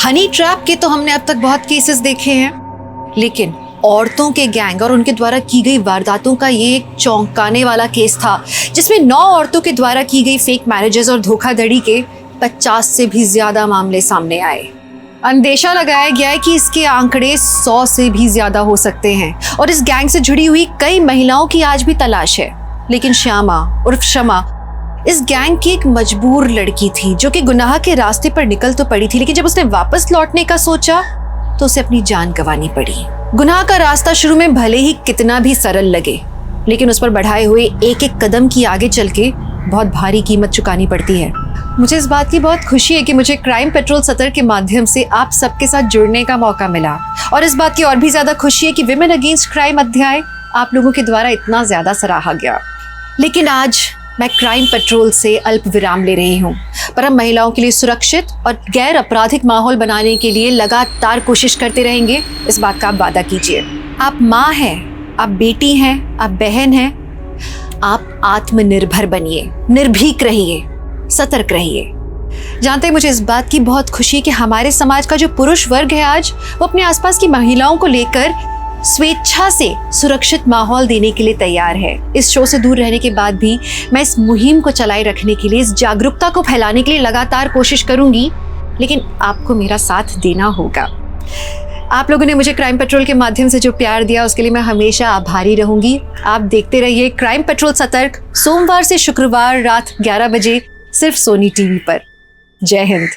S1: हनी ट्रैप के तो हमने अब तक बहुत केसेस देखे हैं, लेकिन औरतों के गैंग और उनके द्वारा की गई वारदातों का ये एक चौंकाने वाला केस था, जिसमें 9 औरतों के द्वारा की गई फेक मैरिजेस और धोखाधड़ी के 50 से भी ज्यादा मामले सामने आए। अंदेशा लगाया गया है कि इसके आंकड़े 100 से भी ज्यादा हो सकते हैं और इस गैंग से जुड़ी हुई कई महिलाओं की आज भी तलाश है। लेकिन श्यामा उर्फ शमा इस गैंग की एक मजबूर लड़की थी जो कि गुनाह के रास्ते पर निकल तो पड़ी थी, लेकिन जब उसने वापस लौटने का सोचा तो उसे अपनी जान गंवानी पड़ी। गुनाह का रास्ता शुरू में भले ही कितना भी सरल लगे, लेकिन उस पर बढ़ाए हुए एक एक कदम की आगे चल के बहुत भारी कीमत चुकानी पड़ती है। मुझे इस बात की बहुत खुशी है कि मुझे क्राइम पेट्रोल सतर के माध्यम से आप सबके साथ जुड़ने का मौका मिला, और इस बात की और भी ज्यादा खुशी है कि विमेन अगेंस्ट क्राइम अध्याय आप लोगों के द्वारा इतना ज्यादा सराहा गया। लेकिन आज मैं क्राइम पेट्रोल से अल्प विराम ले रही हूँ, पर हम महिलाओं के लिए सुरक्षित और गैर आपराधिक माहौल बनाने के लिए लगातार कोशिश करते रहेंगे। इस बात का आप वादा कीजिए। आप माँ हैं, आप बेटी हैं, आप बहन हैं, आप आत्मनिर्भर बनिए, निर्भीक रहिए, सतर्क रहिए। जानते हैं, मुझे इस बात की बहुत खुशी है कि हमारे समाज का जो पुरुष वर्ग है आज वो अपने आसपास की महिलाओं को लेकर स्वेच्छा से सुरक्षित माहौल देने के लिए तैयार है। इस शो से दूर रहने के बाद भी मैं इस मुहिम को चलाए रखने के लिए, इस जागरूकता को फैलाने के लिए लगातार कोशिश करूंगी, लेकिन आपको मेरा साथ देना होगा। आप लोगों ने मुझे क्राइम पेट्रोल के माध्यम से जो प्यार दिया उसके लिए मैं हमेशा आभारी रहूंगी। आप देखते रहिए क्राइम पेट्रोल सतर्क, सोमवार से शुक्रवार रात 11 बजे सिर्फ सोनी टीवी पर। जय हिंद।